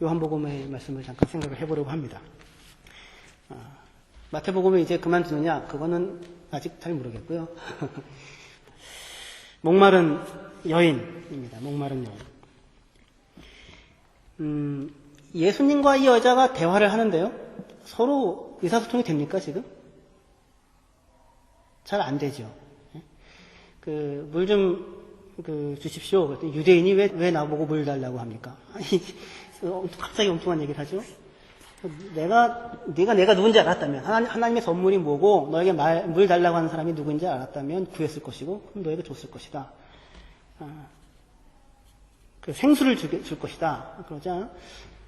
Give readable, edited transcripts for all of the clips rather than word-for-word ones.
요한복음의 말씀을 잠깐 생각을 해보려고 합니다. 마태복음을 이제 그만두느냐? 그거는 아직 잘 모르겠고요. 목마른 여인입니다. 목마른 여인. 예수님과 이 여자가 대화를 하는데요. 서로 의사소통이 됩니까, 지금? 잘 안 되죠. 물 좀, 주십시오. 그랬더니 유대인이 왜 나보고 물 달라고 합니까? 아니, 갑자기 엉뚱한 얘기를 하죠. 네가 누군지 알았다면, 하나님의 선물이 뭐고, 너에게 물 달라고 하는 사람이 누군지 알았다면 구했을 것이고, 그럼 너에게 줬을 것이다. 생수를 줄 것이다. 그러자,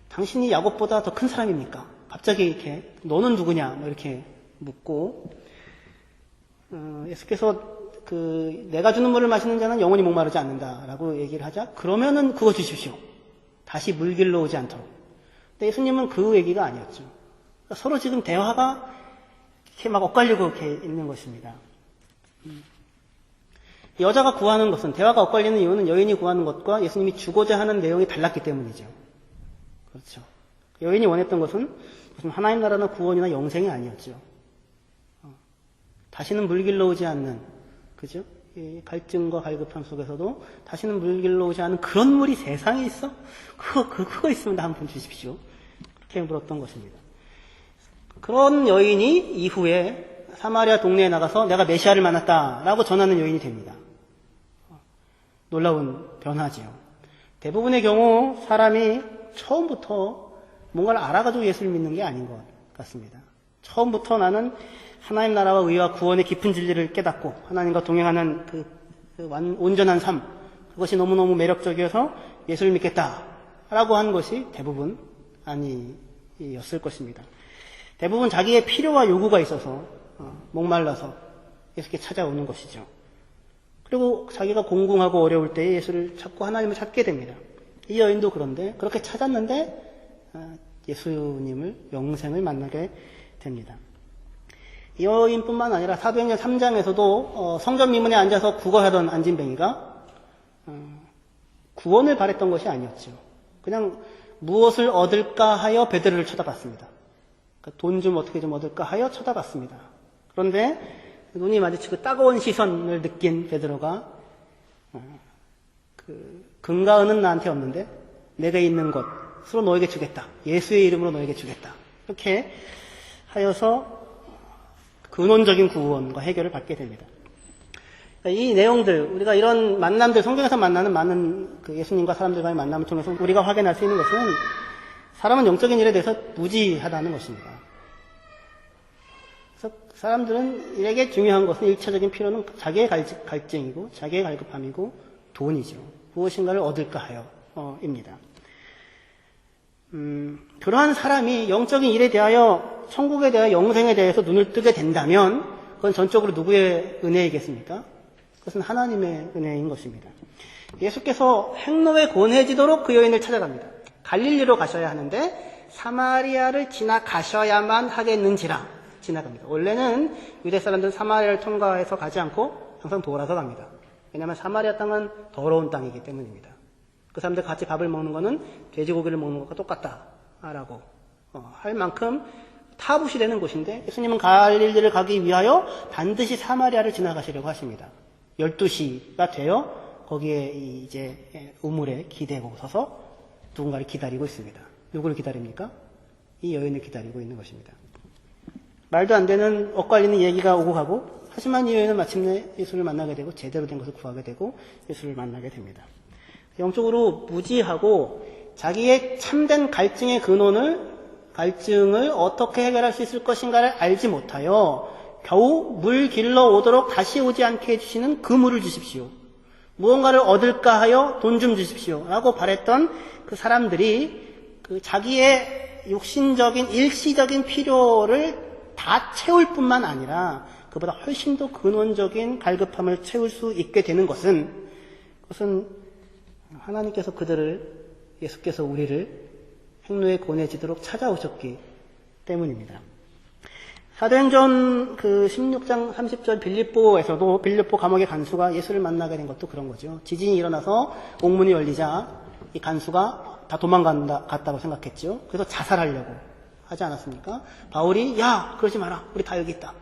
당신이 야곱보다 더 큰 사람입니까? 갑자기 이렇게, 너는 누구냐? 이렇게 묻고, 예수께서 내가 주는 물을 마시는 자는 영원히 목마르지 않는다라고 얘기를 하자, 그러면은 그거 주십시오. 다시 물 길러 오지 않도록. 근데 예수님은 그 얘기가 아니었죠. 그러니까 서로 지금 대화가 이렇게 막 엇갈리고 이렇게 있는 것입니다. 여자가 구하는 것은, 대화가 엇갈리는 이유는 여인이 구하는 것과 예수님이 주고자 하는 내용이 달랐기 때문이죠. 그렇죠. 여인이 원했던 것은 무슨 하나님 나라나 구원이나 영생이 아니었죠. 다시는 물 길러 오지 않는, 그죠? 이 갈증과 갈급함 속에서도 다시는 물 길러 오지 않는 그런 물이 세상에 있어? 그거 있으면 나 한 번 주십시오. 그렇게 물었던 것입니다. 그런 여인이 이후에 사마리아 동네에 나가서 내가 메시아를 만났다라고 전하는 여인이 됩니다. 놀라운 변화지요. 대부분의 경우 사람이 처음부터 뭔가를 알아가지고 예수를 믿는 게 아닌 것 같습니다. 처음부터 나는 하나님 나라와 의와 구원의 깊은 진리를 깨닫고 하나님과 동행하는 온전한 삶, 그것이 너무너무 매력적이어서 예수를 믿겠다라고 한 것이 대부분 아니었을 것입니다. 대부분 자기의 필요와 요구가 있어서 목말라서 예수께 찾아오는 것이죠. 그리고 자기가 공공하고 어려울 때에 예수를 찾고 하나님을 찾게 됩니다. 이 여인도 그런데 그렇게 찾았는데 예수님을, 영생을 만나게 됩니다. 이 여인뿐만 아니라 사도행전 3장에서도 성전 미문에 앉아서 구걸하던 안진뱅이가 구원을 바랬던 것이 아니었죠. 그냥 무엇을 얻을까 하여 베드로를 쳐다봤습니다. 그러니까 돈 좀 어떻게 좀 얻을까 하여 쳐다봤습니다. 그런데 눈이 마주치고 따가운 시선을 느낀 베드로가 금과 은은 나한테 없는데 내게 있는 것으로 너에게 주겠다. 예수의 이름으로 너에게 주겠다. 이렇게 하여서 근원적인 구원과 해결을 받게 됩니다. 이 내용들, 우리가 이런 만남들, 성경에서 만나는 많은 예수님과 사람들과의 만남을 통해서 우리가 확인할 수 있는 것은 사람은 영적인 일에 대해서 무지하다는 것입니다. 그래서 사람들은 일에게 중요한 것은 일차적인 필요는 자기의 갈증이고 자기의 갈급함이고 돈이죠. 무엇인가를 얻을까 하여입니다. 그러한 사람이 영적인 일에 대하여, 천국에 대하여, 영생에 대해서 눈을 뜨게 된다면 그건 전적으로 누구의 은혜이겠습니까? 그것은 하나님의 은혜인 것입니다. 예수께서 행로에 권해지도록 그 여인을 찾아갑니다. 갈릴리로 가셔야 하는데 사마리아를 지나가셔야만 하겠는지라 지나갑니다. 원래는 유대 사람들은 사마리아를 통과해서 가지 않고 항상 돌아서 갑니다. 왜냐하면 사마리아 땅은 더러운 땅이기 때문입니다. 그 사람들 같이 밥을 먹는 거는 돼지고기를 먹는 것과 똑같다라고 할 만큼 타부시 되는 곳인데 예수님은 갈릴리를 가기 위하여 반드시 사마리아를 지나가시려고 하십니다. 12시가 되어 거기에 이제 우물에 기대고 서서 누군가를 기다리고 있습니다. 누구를 기다립니까? 이 여인을 기다리고 있는 것입니다. 말도 안 되는 엇갈리는 얘기가 오고 가고, 하지만 이 여인은 마침내 예수를 만나게 되고 제대로 된 것을 구하게 되고 예수를 만나게 됩니다. 영적으로 무지하고 자기의 참된 갈증의 갈증을 어떻게 해결할 수 있을 것인가를 알지 못하여 겨우 물 길러 오도록 다시 오지 않게 해주시는 그 물을 주십시오. 무언가를 얻을까 하여 돈 좀 주십시오. 라고 바랬던 그 사람들이 자기의 욕심적인 일시적인 필요를 다 채울 뿐만 아니라 그보다 훨씬 더 근원적인 갈급함을 채울 수 있게 되는 것은 하나님께서 예수께서 우리를 행로에 권해지도록 찾아오셨기 때문입니다. 사도행전 16장 30절 빌립보 감옥의 간수가 예수를 만나게 된 것도 그런 거죠. 지진이 일어나서 옥문이 열리자 이 간수가 다 도망갔다고 생각했죠. 그래서 자살하려고 하지 않았습니까? 바울이 야 그러지 마라. 우리 다 여기 있다.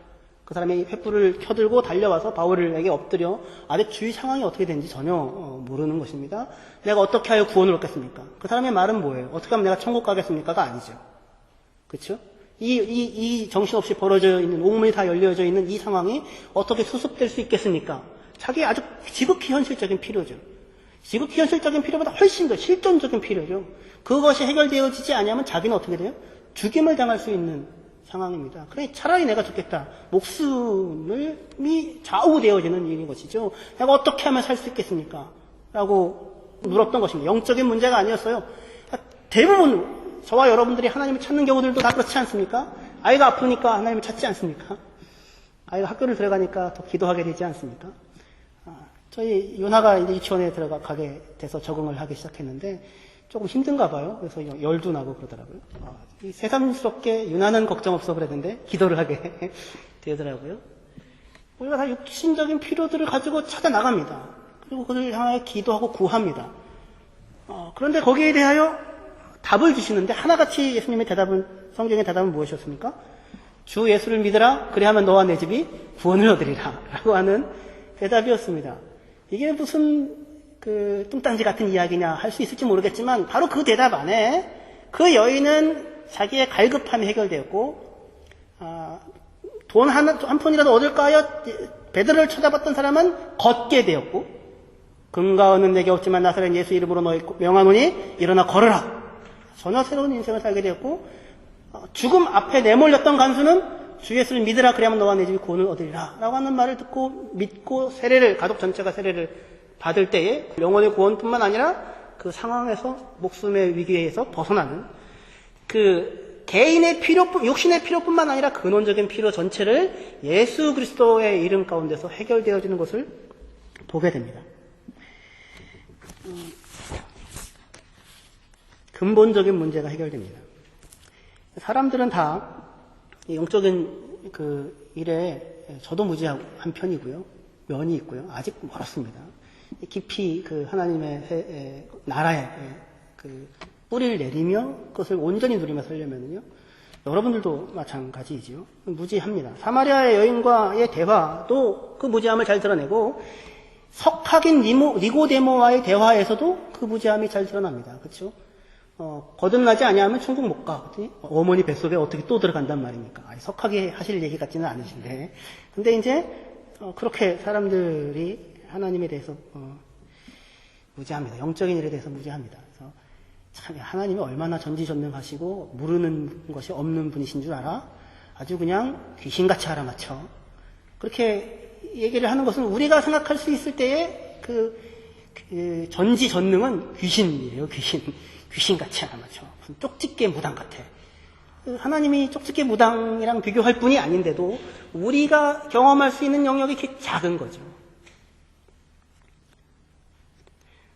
그 사람이 횃불을 켜들고 달려와서 바울에게 엎드려 아래 주위 상황이 어떻게 되는지 전혀 모르는 것입니다. 내가 어떻게 하여 구원을 얻겠습니까? 그 사람의 말은 뭐예요? 어떻게 하면 내가 천국 가겠습니까가 아니죠. 그렇죠? 이 정신없이 벌어져 있는 옥문이 다 열려져 있는 이 상황이 어떻게 수습될 수 있겠습니까? 자기 아주 지극히 현실적인 필요죠. 지극히 현실적인 필요보다 훨씬 더 실존적인 필요죠. 그것이 해결되어지지 않으면 자기는 어떻게 돼요? 죽임을 당할 수 있는 상황입니다. 그래 차라리 내가 죽겠다. 목숨이 좌우되어지는 일인 것이죠. 내가 어떻게 하면 살 수 있겠습니까? 라고 물었던 것입니다. 영적인 문제가 아니었어요. 대부분 저와 여러분들이 하나님을 찾는 경우들도 다 그렇지 않습니까? 아이가 아프니까 하나님을 찾지 않습니까? 아이가 학교를 들어가니까 더 기도하게 되지 않습니까? 저희 요나가 이제 유치원에 가게 돼서 적응을 하기 시작했는데 조금 힘든가 봐요. 그래서 열도 나고 그러더라고요. 이 새삼스럽게 유나는 걱정 없어 그랬는데 기도를 하게 되더라고요. 우리가 다 육신적인 필요들을 가지고 찾아 나갑니다. 그리고 그들을 향하여 기도하고 구합니다. 그런데 거기에 대하여 답을 주시는데 하나같이 예수님의 성경의 대답은 무엇이었습니까? 주 예수를 믿으라. 그래야만 너와 내 집이 구원을 얻으리라. 라고 하는 대답이었습니다. 이게 무슨 뚱딴지 같은 이야기냐 할 수 있을지 모르겠지만 바로 그 대답 안에 그 여인은 자기의 갈급함이 해결되었고 돈 한 푼이라도 얻을까 하여 베드로를 쳐다봤던 사람은 걷게 되었고 금과 은은 내게 없지만 나사렛 예수 이름으로 너희 명하노니 일어나 걸어라. 전혀 새로운 인생을 살게 되었고 죽음 앞에 내몰렸던 간수는 주 예수를 믿으라 그래야만 너와 내 집이 구원을 얻으리라 라고 하는 말을 듣고 믿고 가족 전체가 세례를 받을 때에 영혼의 구원뿐만 아니라 그 상황에서 목숨의 위기에서 벗어나는 그 개인의 육신의 필요뿐만 아니라 근원적인 필요 전체를 예수 그리스도의 이름 가운데서 해결되어지는 것을 보게 됩니다. 근본적인 문제가 해결됩니다. 사람들은 다 영적인 그 일에 저도 무지한 편이고요. 면이 있고요. 아직 멀었습니다. 깊이 그 하나님의 나라에 그 뿌리를 내리며 그것을 온전히 누리며 살려면요. 여러분들도 마찬가지이지요. 무지합니다. 사마리아의 여인과의 대화도 그 무지함을 잘 드러내고 석학인 니고데모와의 대화에서도 그 무지함이 잘 드러납니다. 그렇죠? 거듭나지 아니하면 천국 못 가. 그랬더니 어머니 뱃속에 어떻게 또 들어간단 말입니까? 석학이 하실 얘기 같지는 않으신데. 근데 이제 그렇게 사람들이 하나님에 대해서 무지합니다. 영적인 일에 대해서 무지합니다. 그래서 참 하나님이 얼마나 전지전능하시고 모르는 것이 없는 분이신 줄 알아? 아주 그냥 귀신같이 알아맞혀. 그렇게 얘기를 하는 것은 우리가 생각할 수 있을 때에 그 전지전능은 귀신이에요. 귀신같이 알아맞혀. 무슨 쪽집게 무당 같아. 하나님이 쪽집게 무당이랑 비교할 뿐이 아닌데도 우리가 경험할 수 있는 영역이 이렇게 작은 거죠.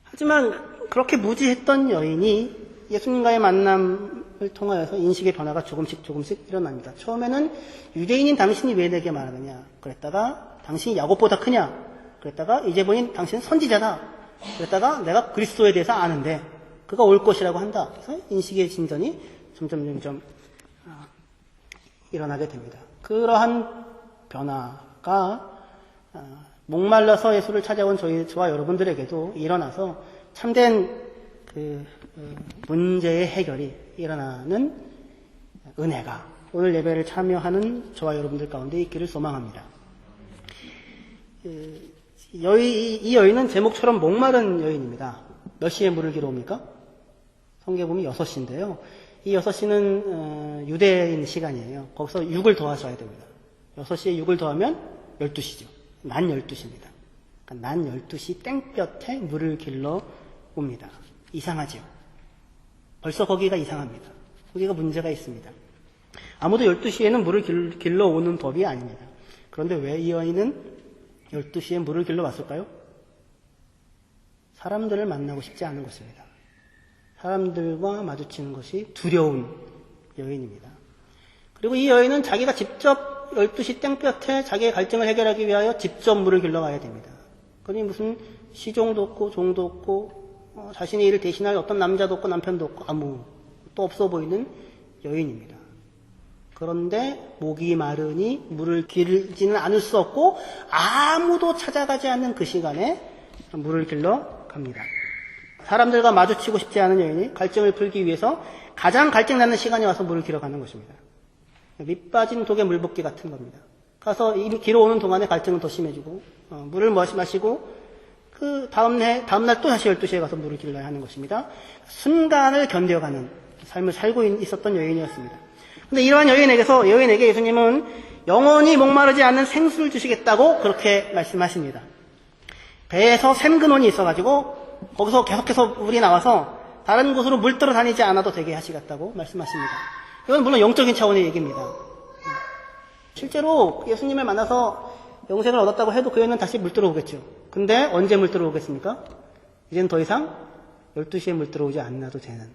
하지만 그렇게 무지했던 여인이 예수님과의 만남을 통하여서 인식의 변화가 조금씩 일어납니다. 처음에는 유대인인 당신이 왜 내게 말하느냐 그랬다가 당신이 야곱보다 크냐 그랬다가 이제 보니 당신은 선지자다 그랬다가 내가 그리스도에 대해서 아는데 그가 올 것이라고 한다. 그래서 인식의 진전이 점점 일어나게 됩니다. 그러한 변화가 목말라서 예수를 찾아온 저와 여러분들에게도 일어나서 참된 그 문제의 해결이 일어나는 은혜가 오늘 예배를 참여하는 저와 여러분들 가운데 있기를 소망합니다. 이 여인은 제목처럼 목마른 여인입니다. 몇 시에 물을 기러 옵니까? 성경에 보면 6시인데요. 이 6시는 유대인 시간이에요. 거기서 6을 더하셔야 됩니다. 6시에 6을 더하면 12시죠. 난 12시입니다. 그러니까 난 12시 땡볕에 물을 길러 옵니다. 이상하죠? 벌써 거기가 이상합니다. 거기가 문제가 있습니다. 아무도 12시에는 물을 길러 오는 법이 아닙니다. 그런데 왜 이 여인은 12시에 물을 길러 왔을까요? 사람들을 만나고 싶지 않은 것입니다. 사람들과 마주치는 것이 두려운 여인입니다. 그리고 이 여인은 자기가 직접 12시 땡볕에 자기의 갈증을 해결하기 위하여 직접 물을 길러 가야 됩니다. 그러니 무슨 시종도 없고 종도 없고 자신의 일을 대신할 어떤 남자도 없고 남편도 없고 아무도 없어 보이는 여인입니다. 그런데 목이 마르니 물을 길지는 않을 수 없고 아무도 찾아가지 않는 그 시간에 물을 길러 갑니다. 사람들과 마주치고 싶지 않은 여인이 갈증을 풀기 위해서 가장 갈증나는 시간에 와서 물을 길어가는 것입니다. 밑빠진 독에 물 붓기 같은 겁니다. 가서 이미 길어오는 동안에 갈증은 더 심해지고 물을 마시고 그 다음날 또 다시 12시에 가서 물을 길러야 하는 것입니다. 순간을 견뎌가는 삶을 살고 있었던 여인이었습니다. 근데 이러한 여인에게 예수님은 영원히 목마르지 않는 생수를 주시겠다고 그렇게 말씀하십니다. 배에서 샘근원이 있어가지고 거기서 계속해서 물이 나와서 다른 곳으로 물들어 다니지 않아도 되게 하시겠다고 말씀하십니다. 이건 물론 영적인 차원의 얘기입니다. 실제로 예수님을 만나서 영생을 얻었다고 해도 그 여인은 다시 물들어 오겠죠. 근데 언제 물들어 오겠습니까? 이제는 더 이상 12시에 물들어 오지 않아도 되는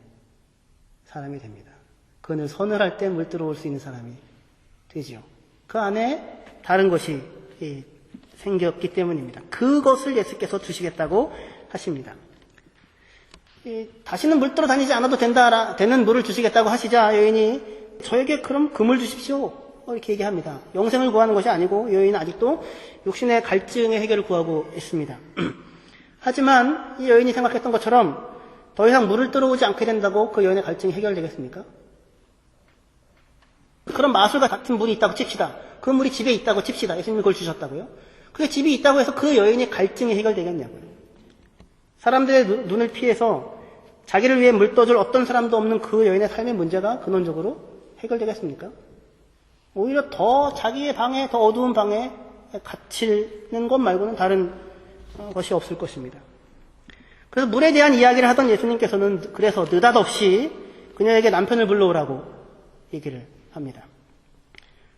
사람이 됩니다. 그는 서늘할 때 물들어 올 수 있는 사람이 되죠. 그 안에 다른 것이 생겼기 때문입니다. 그것을 예수께서 주시겠다고 하십니다. 다시는 물들어 다니지 않아도 되는 물을 주시겠다고 하시자 여인이 저에게 그럼 금을 주십시오. 이렇게 얘기합니다. 영생을 구하는 것이 아니고 여인은 아직도 육신의 갈증의 해결을 구하고 있습니다. 하지만 이 여인이 생각했던 것처럼 더 이상 물을 들어오지 않게 된다고 그 여인의 갈증이 해결되겠습니까? 그런 마술과 같은 물이 있다고 칩시다. 그 물이 집에 있다고 칩시다. 예수님이 그걸 주셨다고요. 그게 집이 있다고 해서 그 여인의 갈증이 해결되겠냐고요. 사람들의 눈을 피해서 자기를 위해 물 떠줄 어떤 사람도 없는 그 여인의 삶의 문제가 근원적으로 해결되겠습니까? 오히려 더 자기의 방에, 더 어두운 방에 갇히는 것 말고는 다른 것이 없을 것입니다. 그래서 물에 대한 이야기를 하던 예수님께서는 그래서 느닷없이 그녀에게 남편을 불러오라고 얘기를 합니다.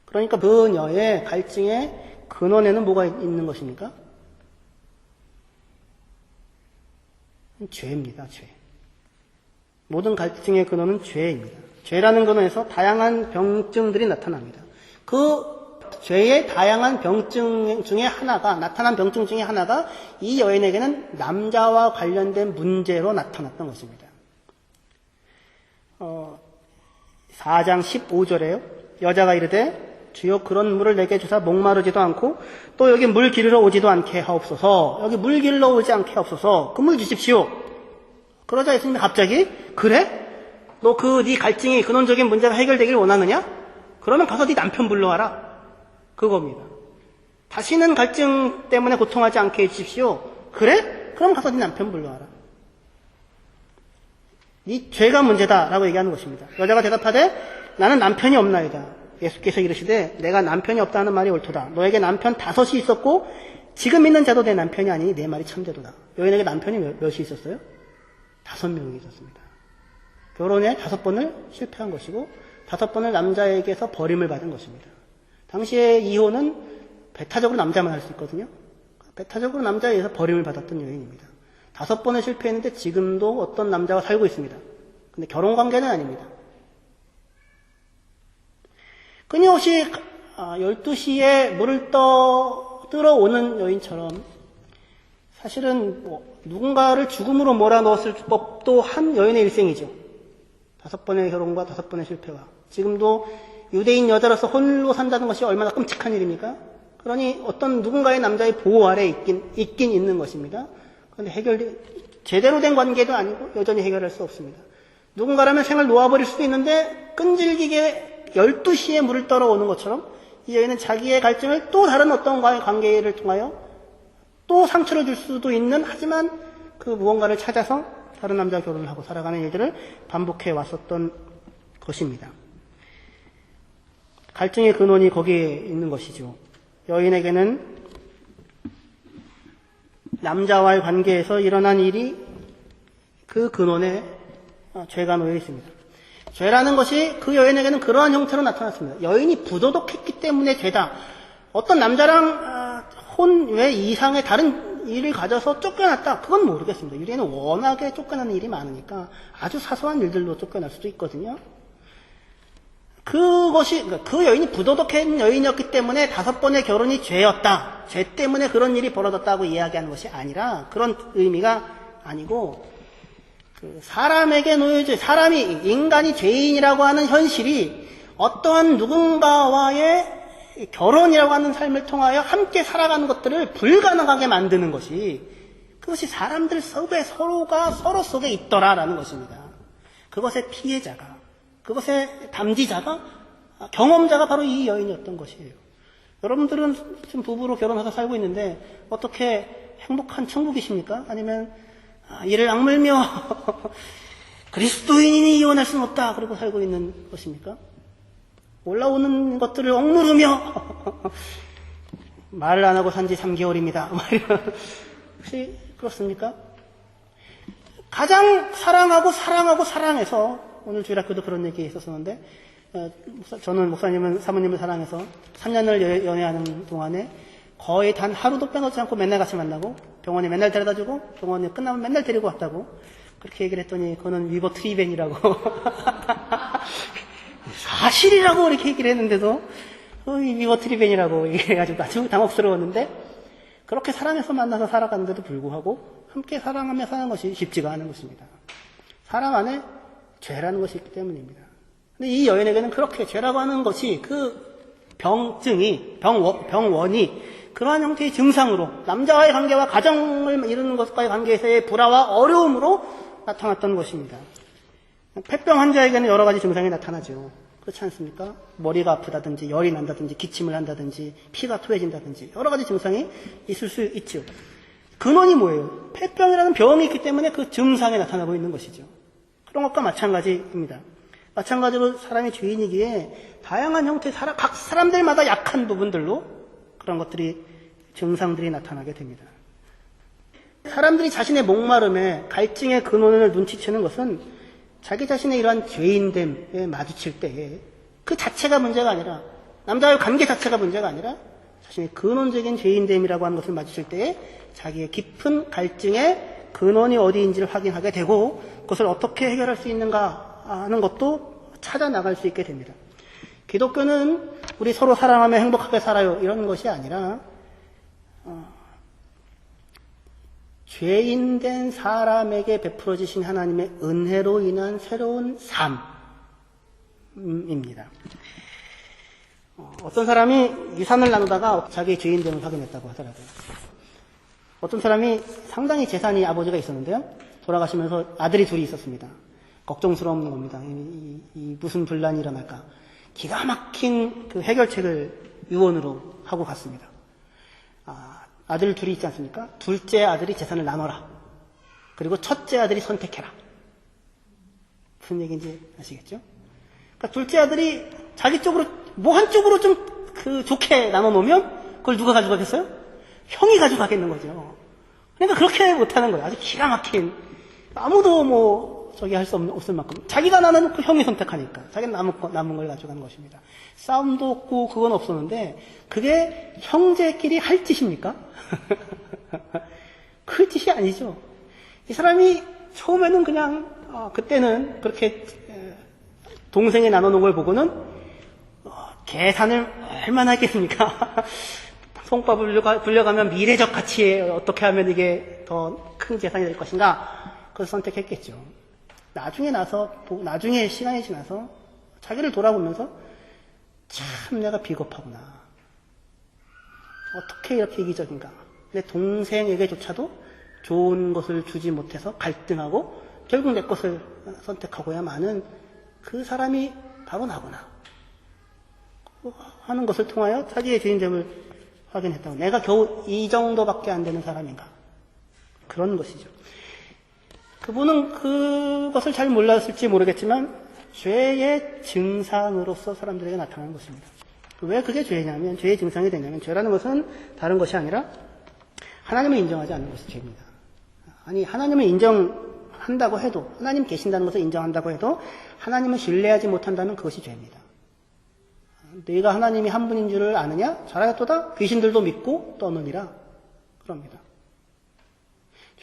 그러니까 그녀의 갈증의 근원에는 뭐가 있는 것입니까? 죄입니다. 죄. 모든 갈증의 근원은 죄입니다. 죄라는 근원에서 다양한 병증들이 나타납니다. 그 죄의 다양한 병증 중에 하나가, 나타난 병증 중에 하나가 이 여인에게는 남자와 관련된 문제로 나타났던 것입니다. 4장 15절에요. 여자가 이르되 주여 그런 물을 내게 주사 목마르지도 않고 또 여기 물 기르러 오지도 않게 하옵소서. 여기 물 기르러 오지 않게 하옵소서. 그 물 주십시오. 그러자 예수님이 갑자기 그래? 너 네 갈증이 근원적인 문제가 해결되길 원하느냐? 그러면 가서 네 남편 불러와라. 그겁니다. 다시는 갈증 때문에 고통하지 않게 해주십시오. 그래? 그럼 가서 네 남편 불러와라. 네 죄가 문제다라고 얘기하는 것입니다. 여자가 대답하되 나는 남편이 없나이다. 예수께서 이르시되 내가 남편이 없다는 말이 옳도다. 너에게 남편 5이 있었고 지금 있는 자도 내 남편이 아니니 내 말이 참되도다. 여인에게 남편이 몇이 있었어요? 5명이 있었습니다. 결혼에 5번을 실패한 것이고 5번을 남자에게서 버림을 받은 것입니다. 당시에 이혼은 배타적으로 남자만 할 수 있거든요. 배타적으로 남자에 의해서 버림을 받았던 여인입니다. 5번을 실패했는데 지금도 어떤 남자와 살고 있습니다. 근데 결혼관계는 아닙니다. 끊임없이 12시에 물을 들어오는 여인처럼 사실은 누군가를 죽음으로 몰아넣었을 법도 한 여인의 일생이죠. 5번의 결혼과 5번의 실패와 지금도 유대인 여자로서 홀로 산다는 것이 얼마나 끔찍한 일입니까? 그러니 어떤 누군가의 남자의 보호 아래 있긴 있는 것입니다. 그런데 제대로 된 관계도 아니고 여전히 해결할 수 없습니다. 누군가라면 생을 놓아버릴 수도 있는데 끈질기게 12시에 물을 떨어오는 것처럼 이 여인은 자기의 갈증을 또 다른 어떤 관계를 통하여 또 상처를 줄 수도 있는, 하지만 그 무언가를 찾아서 다른 남자와 결혼을 하고 살아가는 일들을 반복해 왔었던 것입니다. 갈증의 근원이 거기에 있는 것이죠. 여인에게는 남자와의 관계에서 일어난 일이 그 근원에 죄가 놓여 있습니다. 죄라는 것이 그 여인에게는 그러한 형태로 나타났습니다. 여인이 부도덕했기 때문에 죄다. 어떤 남자랑 혼 외 이상의 다른 일을 가져서 쫓겨났다. 그건 모르겠습니다. 유리에는 워낙에 쫓겨나는 일이 많으니까 아주 사소한 일들로 쫓겨날 수도 있거든요. 그 여인이 부도덕한 여인이었기 때문에 5번의 결혼이 죄였다. 죄 때문에 그런 일이 벌어졌다고 이야기하는 것이 아니라, 그런 의미가 아니고, 사람에게 놓여져, 인간이 죄인이라고 하는 현실이 어떠한 누군가와의 결혼이라고 하는 삶을 통하여 함께 살아가는 것들을 불가능하게 만드는 것이, 그것이 사람들 속에 서로가 서로 속에 있더라라는 것입니다. 그것의 피해자가, 그것의 담지자가, 경험자가 바로 이 여인이었던 것이에요. 여러분들은 지금 부부로 결혼해서 살고 있는데 어떻게 행복한 천국이십니까? 아니면 이를 악물며 그리스도인이 이혼할 수는 없다 그러고 살고 있는 것입니까? 올라오는 것들을 억누르며 말을 안 하고 산지 3개월입니다. 혹시 그렇습니까? 가장 사랑해서 오늘 주일학교도 그런 얘기 있었었는데, 저는 목사님은 사모님을 사랑해서 3년을 연애하는 동안에 거의 단 하루도 빼놓지 않고 맨날 같이 만나고 병원에 맨날 데려다주고 병원에 끝나면 맨날 데리고 왔다고 그렇게 얘기를 했더니 그거는 위버 트리벤이라고 사실이라고 이렇게 얘기를 했는데도 위버 트리벤이라고 얘기해가지고 아주 당혹스러웠는데, 그렇게 사랑해서 만나서 살아가는데도 불구하고 함께 사랑하며 사는 것이 쉽지가 않은 것입니다. 사랑 안에 죄라는 것이 있기 때문입니다. 근데 이 여인에게는 그렇게 죄라고 하는 것이 그 병원이 그러한 형태의 증상으로 남자와의 관계와 가정을 이루는 것과의 관계에서의 불화와 어려움으로 나타났던 것입니다. 폐병 환자에게는 여러 가지 증상이 나타나죠. 그렇지 않습니까? 머리가 아프다든지 열이 난다든지 기침을 한다든지 피가 토해진다든지 여러 가지 증상이 있을 수 있죠. 근원이 뭐예요? 폐병이라는 병이 있기 때문에 그 증상이 나타나고 있는 것이죠. 그런 것과 마찬가지입니다. 마찬가지로 사람이 죄인이기에 다양한 형태의 각 사람들마다 약한 부분들로 그런 것들이 증상들이 나타나게 됩니다. 사람들이 자신의 목마름에 갈증의 근원을 눈치채는 것은 자기 자신의 이러한 죄인됨에 마주칠 때에 그 자체가 문제가 아니라, 남자와의 관계 자체가 문제가 아니라 자신의 근원적인 죄인됨이라고 하는 것을 마주칠 때에 자기의 깊은 갈증의 근원이 어디인지를 확인하게 되고 그것을 어떻게 해결할 수 있는가 하는 것도 찾아 나갈 수 있게 됩니다. 기독교는 우리 서로 사랑하며 행복하게 살아요 이런 것이 아니라 죄인된 사람에게 베풀어지신 하나님의 은혜로 인한 새로운 삶입니다. 어떤 사람이 유산을 나누다가 자기의 죄인됨을 확인했다고 하더라고요. 어떤 사람이 상당히 재산이 아버지가 있었는데요. 돌아가시면서 아들이 둘이 있었습니다. 걱정스러운 겁니다. 이 무슨 분란이 일어날까. 기가 막힌 그 해결책을 유언으로 하고 갔습니다. 아들 둘이 있지 않습니까? 둘째 아들이 재산을 나눠라. 그리고 첫째 아들이 선택해라. 무슨 얘기인지 아시겠죠? 그러니까 둘째 아들이 자기 쪽으로, 뭐 한쪽으로 좀 좋게 나눠 놓으면 그걸 누가 가져가겠어요? 형이 가져가겠는 거죠. 그러니까 그렇게 못하는 거예요. 아주 기가 막힌. 아무도 할 수 없을 만큼. 자기가 나눠놓고 형이 선택하니까. 자기는 남은 걸 가져가는 것입니다. 싸움도 없고 그건 없었는데, 그게 형제끼리 할 짓입니까? 그 짓이 아니죠. 이 사람이 처음에는 그냥, 그때는 그렇게 동생이 나눠놓은 걸 보고는, 계산을 얼마나 했겠습니까? 송밥을 불려가면 미래적 가치에 어떻게 하면 이게 더 큰 재산이 될 것인가? 그걸 선택했겠죠. 나중에 시간이 지나서 자기를 돌아보면서 참 내가 비겁하구나. 어떻게 이렇게 이기적인가. 내 동생에게조차도 좋은 것을 주지 못해서 갈등하고 결국 내 것을 선택하고야 마는 그 사람이 바로 나구나 하는 것을 통하여 자기의 죄인됨을 확인했다고. 내가 겨우 이 정도밖에 안 되는 사람인가. 그런 것이죠. 그분은 그것을 잘 몰랐을지 모르겠지만 죄의 증상으로서 사람들에게 나타나는 것입니다. 왜 그게 죄냐면, 죄의 증상이 되냐면, 죄라는 것은 다른 것이 아니라 하나님을 인정하지 않는 것이 죄입니다. 아니, 하나님을 인정한다고 해도, 하나님 계신다는 것을 인정한다고 해도 하나님을 신뢰하지 못한다면 그것이 죄입니다. 너희가 하나님이 한 분인 줄을 아느냐? 잘하였도다. 귀신들도 믿고 떠느니라. 그럽니다.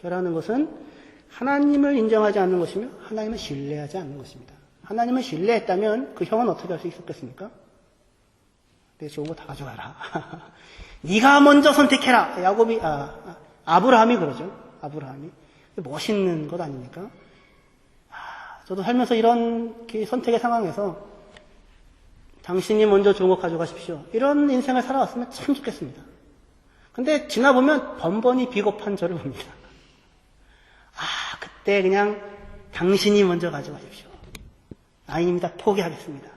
죄라는 것은 하나님을 인정하지 않는 것이며 하나님을 신뢰하지 않는 것입니다. 하나님을 신뢰했다면 그 형은 어떻게 할 수 있었겠습니까? 내 좋은 거 다 가져가라. 네가 먼저 선택해라. 아브라함이 그러죠. 아브라함이. 멋있는 것 아닙니까? 저도 살면서 이런 선택의 상황에서 당신이 먼저 좋은 거 가져가십시오. 이런 인생을 살아왔으면 참 좋겠습니다. 근데 지나보면 번번이 비겁한 저를 봅니다. 그때 그냥 당신이 먼저 가져가십시오. 아닙니다. 포기하겠습니다.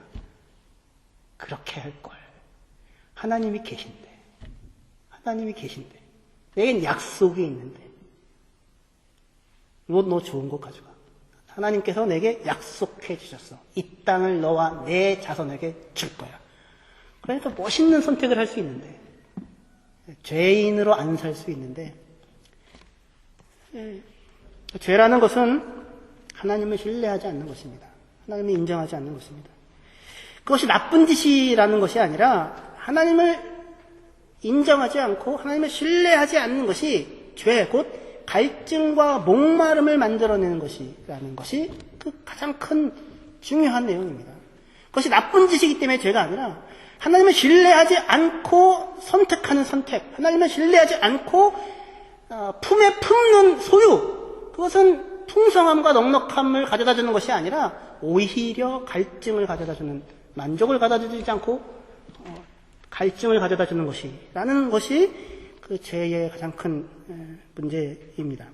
그렇게 할 걸. 하나님이 계신데. 내겐 약속이 있는데. 너 좋은 거 가져가. 하나님께서 내게 약속해 주셨어. 이 땅을 너와 내 자손에게 줄 거야. 그러니까 멋있는 선택을 할 수 있는데, 죄인으로 안 살 수 있는데, 죄라는 것은 하나님을 신뢰하지 않는 것입니다. 하나님을 인정하지 않는 것입니다. 그것이 나쁜 짓이라는 것이 아니라 하나님을 인정하지 않고 하나님을 신뢰하지 않는 것이 죄, 곧 갈증과 목마름을 만들어내는 것이라는 것이 그 가장 큰 중요한 내용입니다. 그것이 나쁜 짓이기 때문에 죄가 아니라 하나님을 신뢰하지 않고 선택하는 선택, 하나님을 신뢰하지 않고 품에 품는 소유, 그것은 풍성함과 넉넉함을 가져다주는 것이 아니라 오히려 갈증을 가져다주는, 만족을 가져다주지 않고 갈증을 가져다주는 것이라는 것이 그 죄의 가장 큰 문제입니다.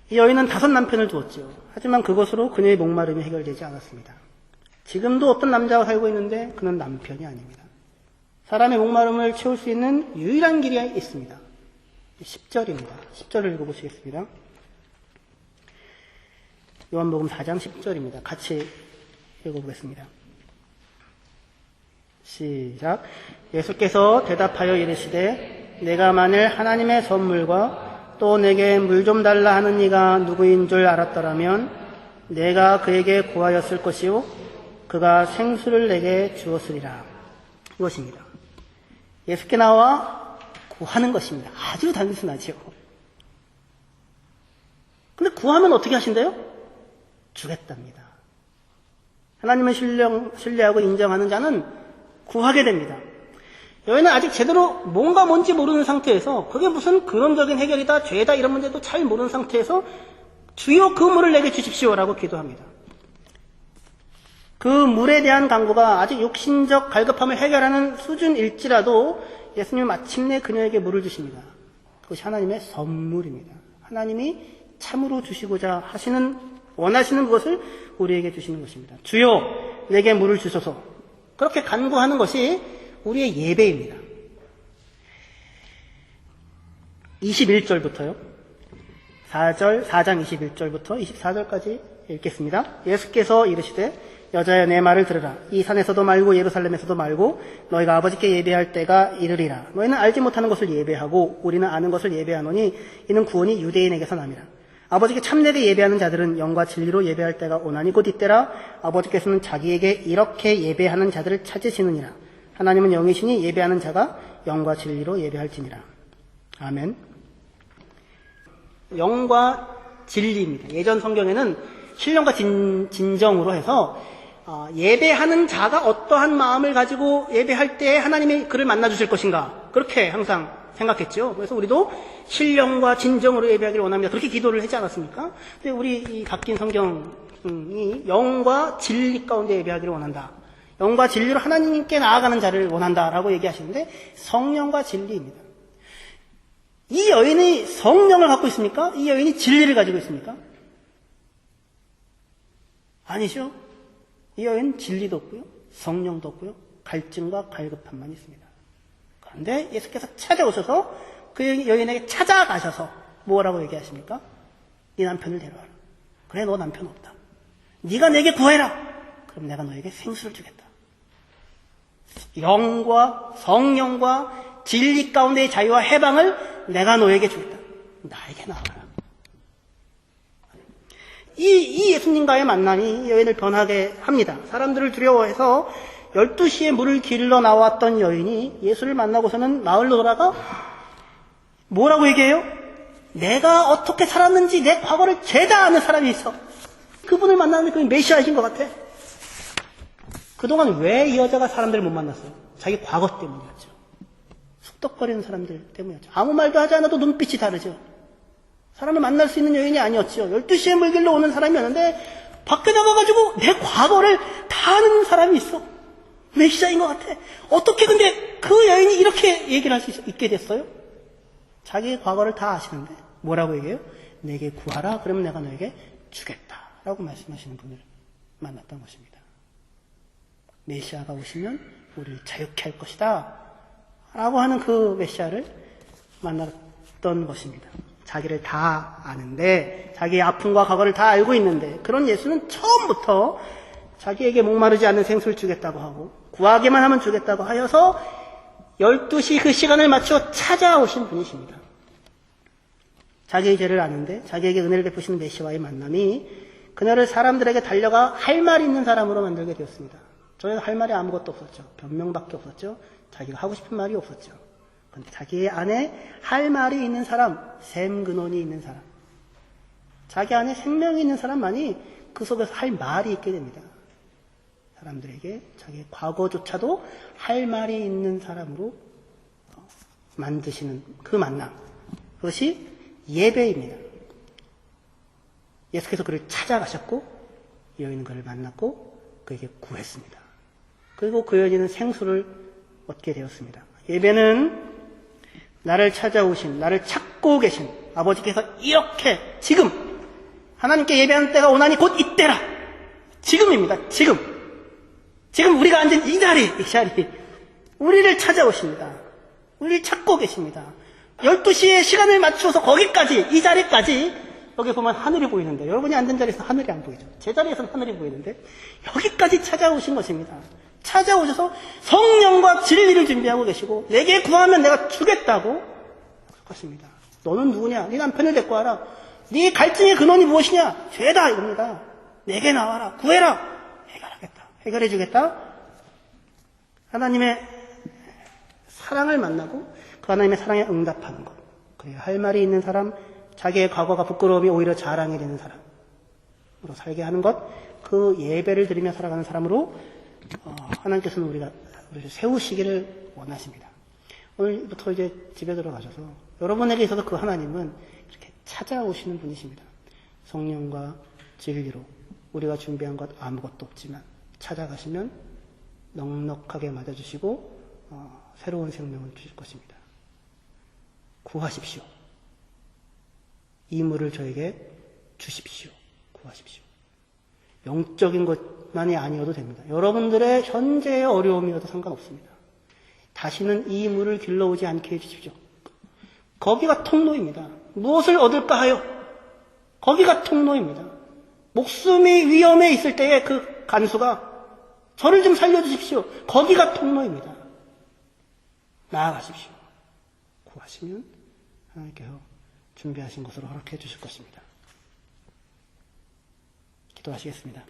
이 여인은 5 남편을 두었죠. 하지만 그것으로 그녀의 목마름이 해결되지 않았습니다. 지금도 어떤 남자가 살고 있는데 그는 남편이 아닙니다. 사람의 목마름을 채울 수 있는 유일한 길이 있습니다. 10절입니다. 10절을 읽어보시겠습니다. 요한복음 4장 10절입니다. 같이 읽어보겠습니다. 시작. 예수께서 대답하여 이르시되 내가 만일 하나님의 선물과 또 내게 물 좀 달라 하는 이가 누구인 줄 알았더라면 내가 그에게 구하였을 것이요 그가 생수를 내게 주었으리라. 이것입니다. 예수께 나와 구하는 것입니다. 아주 단순하지요. 근데 구하면 어떻게 하신대요? 주겠답니다. 하나님을 신뢰하고 인정하는 자는 구하게 됩니다. 여인은 아직 제대로 뭔지 모르는 상태에서 그게 무슨 근원적인 해결이다, 죄다 이런 문제도 잘 모르는 상태에서 주여 그 물을 내게 주십시오라고 기도합니다. 그 물에 대한 강구가 아직 육신적 갈급함을 해결하는 수준일지라도 예수님은 마침내 그녀에게 물을 주십니다. 그것이 하나님의 선물입니다. 하나님이 참으로 주시고자 원하시는 그것을 우리에게 주시는 것입니다. 주여 내게 물을 주소서. 그렇게 간구하는 것이 우리의 예배입니다. 21절부터요. 4장 21절부터 24절까지 읽겠습니다. 예수께서 이르시되 여자여 내 말을 들으라. 이 산에서도 말고 예루살렘에서도 말고 너희가 아버지께 예배할 때가 이르리라. 너희는 알지 못하는 것을 예배하고 우리는 아는 것을 예배하노니 이는 구원이 유대인에게서 남이라. 아버지께 참되게 예배하는 자들은 영과 진리로 예배할 때가 오나니 곧 이때라. 아버지께서는 자기에게 이렇게 예배하는 자들을 찾으시느니라. 하나님은 영이시니 예배하는 자가 영과 진리로 예배할지니라. 아멘. 영과 진리입니다. 예전 성경에는 신령과 진정으로 해서 예배하는 자가 어떠한 마음을 가지고 예배할 때 하나님이 그를 만나주실 것인가, 그렇게 항상 생각했죠. 그래서 우리도 신령과 진정으로 예배하기를 원합니다. 그렇게 기도를 하지 않았습니까? 근데 우리 이 바뀐 성경이 영과 진리 가운데 예배하기를 원한다. 영과 진리로 하나님께 나아가는 자를 원한다라고 얘기하시는데 성령과 진리입니다. 이 여인이 성령을 갖고 있습니까? 이 여인이 진리를 가지고 있습니까? 아니죠. 이 여인은 진리도 없고요. 성령도 없고요. 갈증과 갈급함만 있습니다. 그런데 예수께서 찾아오셔서 그 여인에게 찾아가셔서 뭐라고 얘기하십니까? 네 남편을 데려와라. 그래, 너 남편 없다. 네가 내게 구해라. 그럼 내가 너에게 생수를 주겠다. 영과 성령과 진리 가운데의 자유와 해방을 내가 너에게 주겠다. 나에게 나와라. 이 예수님과의 만남이 여인을 변하게 합니다. 사람들을 두려워해서 12시에 물을 길러 나왔던 여인이 예수를 만나고서는 마을로 돌아가 뭐라고 얘기해요? 내가 어떻게 살았는지 내 과거를 죄다 아는 사람이 있어. 그분을 만나는데 그분이 메시아이신 것 같아. 그동안 왜 이 여자가 사람들을 못 만났어요? 자기 과거 때문이었죠. 숙덕거리는 사람들 때문이었죠. 아무 말도 하지 않아도 눈빛이 다르죠. 사람을 만날 수 있는 여인이 아니었죠. 12시에 물길로 오는 사람이었는데 밖에 나가가지고 내 과거를 다 아는 사람이 있어. 메시아인 것 같아. 어떻게 근데 그 여인이 이렇게 얘기를 할 수 있게 됐어요? 자기의 과거를 다 아시는데 뭐라고 얘기해요? 내게 구하라. 그러면 내가 너에게 주겠다. 라고 말씀하시는 분을 만났던 것입니다. 메시아가 오시면 우리를 자유케 할 것이다. 라고 하는 그 메시아를 만났던 것입니다. 자기를 다 아는데, 자기의 아픔과 과거를 다 알고 있는데, 그런 예수는 처음부터 자기에게 목마르지 않는 생수를 주겠다고 하고, 구하기만 하면 주겠다고 하여서 12시 그 시간을 맞춰 찾아오신 분이십니다. 자기의 죄를 아는데 자기에게 은혜를 베푸시는 메시아와의 만남이 그날을 사람들에게 달려가 할 말이 있는 사람으로 만들게 되었습니다. 저희가 할 말이 아무것도 없었죠. 변명밖에 없었죠. 자기가 하고 싶은 말이 없었죠. 그런데 자기 안에 할 말이 있는 사람, 샘 근원이 있는 사람, 자기 안에 생명이 있는 사람만이 그 속에서 할 말이 있게 됩니다. 사람들에게 자기의 과거조차도 할 말이 있는 사람으로 만드시는 그 만남, 그것이 예배입니다. 예수께서 그를 찾아가셨고 여인은 그를 만났고 그에게 구했습니다. 그리고 그 여인은 생수를 얻게 되었습니다. 예배는 나를 찾아오신, 나를 찾고 계신 아버지께서 이렇게 지금 하나님께 예배하는 때가 오나니 곧 이때라. 지금입니다. 지금 우리가 앉은 이 자리 우리를 찾아오십니다. 우리를 찾고 계십니다. 12시에 시간을 맞춰서 거기까지, 이 자리까지, 여기 보면 하늘이 보이는데, 여러분이 앉은 자리에서 하늘이 안 보이죠. 제 자리에서는 하늘이 보이는데, 여기까지 찾아오신 것입니다. 찾아오셔서 성령과 진리를 준비하고 계시고, 내게 구하면 내가 주겠다고 하십니다. 너는 누구냐? 네 남편을 데리고 와라. 네 갈증의 근원이 무엇이냐? 죄다, 이겁니다. 내게 나와라. 구해라. 해결하겠다. 해결해 주겠다. 하나님의 사랑을 만나고, 그 하나님의 사랑에 응답하는 것. 그래야 할 말이 있는 사람, 자기의 과거가 부끄러움이 오히려 자랑이 되는 사람으로 살게 하는 것, 그 예배를 드리며 살아가는 사람으로 하나님께서는 우리를 세우시기를 원하십니다. 오늘부터 이제 집에 들어가셔서 여러분에게 있어서 그 하나님은 이렇게 찾아오시는 분이십니다. 성령과 진리로 우리가 준비한 것 아무것도 없지만 찾아가시면 넉넉하게 맞아주시고 새로운 생명을 주실 것입니다. 구하십시오. 이 물을 저에게 주십시오. 구하십시오. 영적인 것만이 아니어도 됩니다. 여러분들의 현재의 어려움이어도 상관없습니다. 다시는 이 물을 길러오지 않게 해주십시오. 거기가 통로입니다. 무엇을 얻을까 하여 거기가 통로입니다. 목숨이 위험에 있을 때의 그 간수가 저를 좀 살려주십시오. 거기가 통로입니다. 나아가십시오. 구하시면 하나님께서 준비하신 것으로 허락해 주실 것입니다. 기도하시겠습니다.